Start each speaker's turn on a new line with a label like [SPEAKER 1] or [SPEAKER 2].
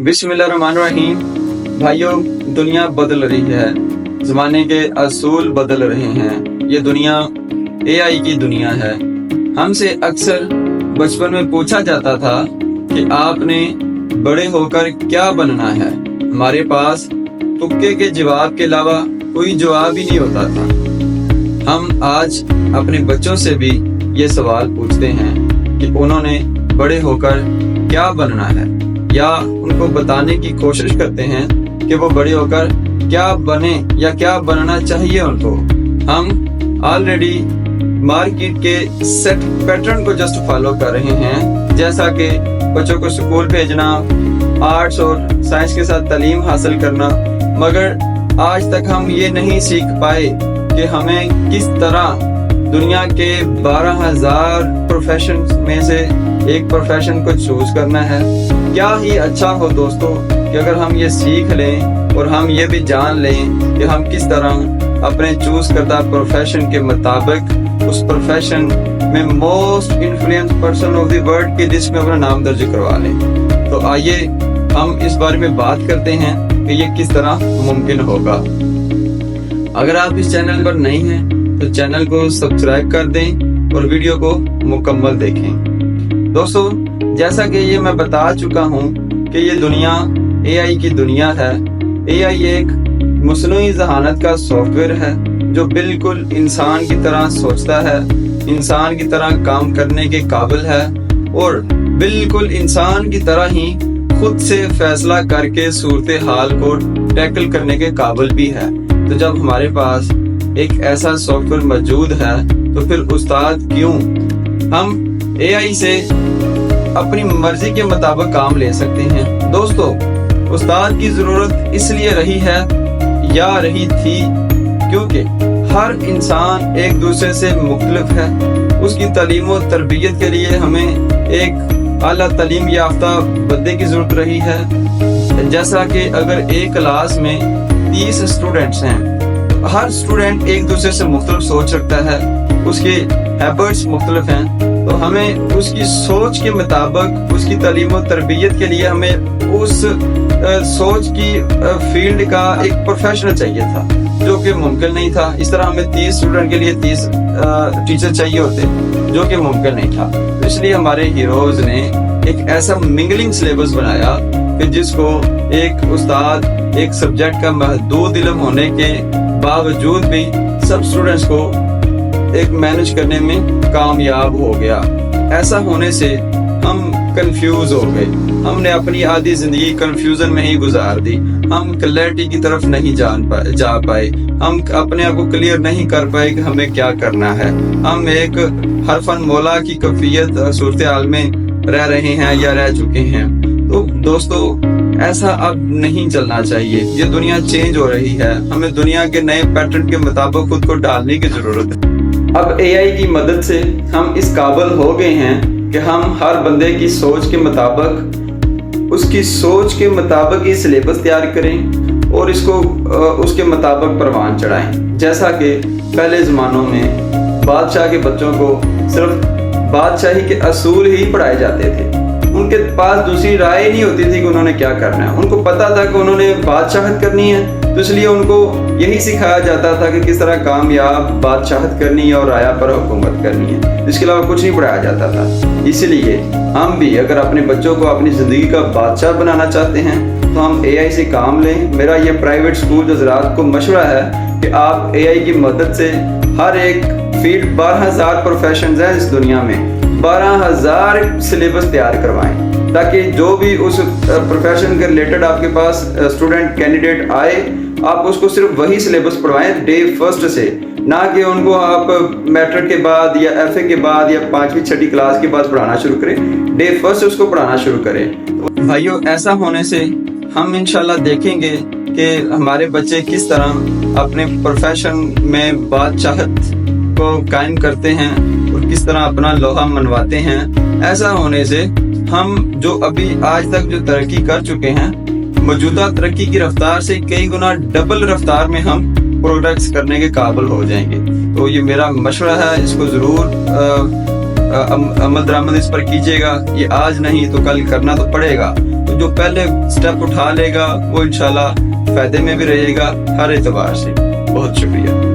[SPEAKER 1] बिस्मिल्लाहिर्रहमानिर्रहीम। भाइयों, दुनिया बदल रही है, ज़माने के असूल बदल रहे हैं। ये दुनिया एआई की दुनिया है। हमसे अक्सर बचपन में पूछा जाता था कि आपने बड़े होकर क्या बनना है। हमारे पास तुक्के के जवाब के अलावा कोई जवाब ही नहीं होता था। हम आज अपने बच्चों से भी ये सवाल पूछते हैं कि उन्होंने बड़े होकर क्या बनना है, या उनको बताने की कोशिश करते हैं कि वो बड़े होकर क्या बने या क्या बनना चाहिए उनको। हम ऑलरेडी मार्केट के सेट पैटर्न को जस्ट फॉलो कर रहे हैं, जैसा कि बच्चों को स्कूल भेजना, आर्ट्स और साइंस के साथ तालीम हासिल करना, मगर आज तक हम ये नहीं सीख पाए कि हमें किस तरह दुनिया के 12,000 प्रोफेशन में से एक प्रोफेशन को चूज करना है। क्या ही अच्छा हो दोस्तों कि अगर हम ये सीख लें और हम ये भी जान लें कि हम किस तरह अपने चूज करता प्रोफेशन के मुताबिक उस प्रोफेशन में most influence person of the world की लिस्ट में अपना नाम दर्ज करवा लें। तो आइए हम इस बारे में बात करते हैं कि ये किस तरह मुमकिन होगा। अगर आप इस चैनल पर नए हैं तो चैनल को सब्सक्राइब कर दें और वीडियो को मुकम्मल देखें। दोस्तों, जैसा कि ये मैं बता चुका हूँ कि ये दुनिया एआई की दुनिया है। एआई एक मुस्नुई ज़हानत का सॉफ्टवेयर है जो बिल्कुल इंसान की तरह सोचता है, इंसान की तरह काम करने के काबिल है और बिल्कुल इंसान की तरह ही खुद से फैसला करके सूरत हाल को टैकल करने के काबिल भी है। तो जब हमारे पास एक ऐसा सॉफ्टवेयर मौजूद है तो फिर उस्ताद क्यों हम एआई से अपनी मर्जी के मुताबिक काम ले सकते हैं। दोस्तों, उस्ताद की जरूरत इसलिए रही है या रही थी क्योंकि हर इंसान एक दूसरे से मुख्तलिफ है। उसकी तालीम और तरबियत के लिए हमें एक आला तालीम याफ्ता बंदे की जरूरत रही है। जैसा कि अगर एक क्लास में 30 स्टूडेंट्स हैं, हर स्टूडेंट एक दूसरे से मुख्तलिफ सोच रखता है, उसके हैबिट्स मुख्तलिफ हैं, तो हमें उसकी सोच के मुताबिक उसकी तालीम और तरबियत के लिए हमें उस सोच की फील्ड का एक प्रोफेशनल चाहिए था, जो कि मुमकिन नहीं था। इस तरह हमें 30 स्टूडेंट के लिए 30 टीचर चाहिए होते, जो कि मुमकिन नहीं था। तो इसलिए हमारे हीरोज ने एक ऐसा मिंगलिंग सिलेबस बनाया कि जिसको एक उस्ताद एक सब्जेक्ट का महदूद इल्म होने के बावजूद भी सब स्टूडेंट्स को एक मैनेज करने में कामयाब हो गया। ऐसा होने से हम कंफ्यूज हो गए, हमने अपनी आधी जिंदगी कंफ्यूजन में ही गुजार दी। हम क्लैरिटी की तरफ नहीं जा पाए, हम अपने आप को क्लियर नहीं कर पाए कि हमें क्या करना है। हम एक हरफन मौला की कैफियत सूरत हाल में रह रहे हैं या रह चुके हैं। तो दोस्तों, ऐसा अब नहीं चलना चाहिए। ये दुनिया चेंज हो रही है, हमें दुनिया के नए पैटर्न के मुताबिक खुद को ढालने की जरूरत है। अब एआई की मदद से हम इस काबिल हो गए हैं कि हम हर बंदे की सोच के मुताबिक उसकी सोच के मुताबिक ही सिलेबस तैयार करें और इसको उसके मुताबिक परवान चढ़ाएं। जैसा कि पहले ज़मानों में बादशाह के बच्चों को सिर्फ बादशाही के असूल ही पढ़ाए जाते थे। उनके पास दूसरी राय नहीं होती थी कि उन्होंने क्या करना है। उनको पता था कि उन्होंने बादशाहत करनी है, तो इसलिए उनको यही सिखाया जाता था कि किस तरह कामयाब बादशाहत करनी है और राया पर हुकूमत करनी है। इसके अलावा कुछ नहीं पढ़ाया जाता था। इसलिए हम भी अगर अपने बच्चों को अपनी ज़िंदगी का बादशाह बनाना चाहते हैं तो हम एआई से काम लें। मेरा ये प्राइवेट स्कूल हज़रात को मशवरा है कि आप एआई की मदद से हर एक फील्ड 12,000 प्रोफेशन हैं इस दुनिया में, 12,000 सिलेबस तैयार करवाएं, ताकि जो भी उस प्रोफेशन के रिलेटेड आपके पास स्टूडेंट कैंडिडेट आए, आप उसको सिर्फ वही सिलेबस पढ़वाएं डे फर्स्ट से, ना कि उनको आप मैट्रिक के बाद या एफए के बाद या 5वीं 6वीं क्लास के बाद पढ़ाना शुरू करें। डे फर्स्ट उसको पढ़ाना शुरू करें। भाइयों, ऐसा होने से हम इंशाल्लाह देखेंगे कि हमारे बच्चे किस तरह अपने प्रोफेशन में बादशाहत को कायम करते हैं और किस तरह अपना लोहा मनवाते हैं। ऐसा होने से हम जो अभी आज तक जो तरक्की कर चुके हैं, मौजूदा तरक्की की रफ्तार से कई गुना डबल रफ्तार में हम प्रोग्रेस करने के काबिल हो जाएंगे। तो ये मेरा मशवरा है, इसको जरूर अमल दरामद इस पर कीजिएगा। ये आज नहीं तो कल करना तो पड़ेगा। تو جو پہلے سٹیپ اٹھا لے گا وہ انشاءاللہ فائدے میں بھی رہے گا ہر اعتبار سے. بہت شکریہ.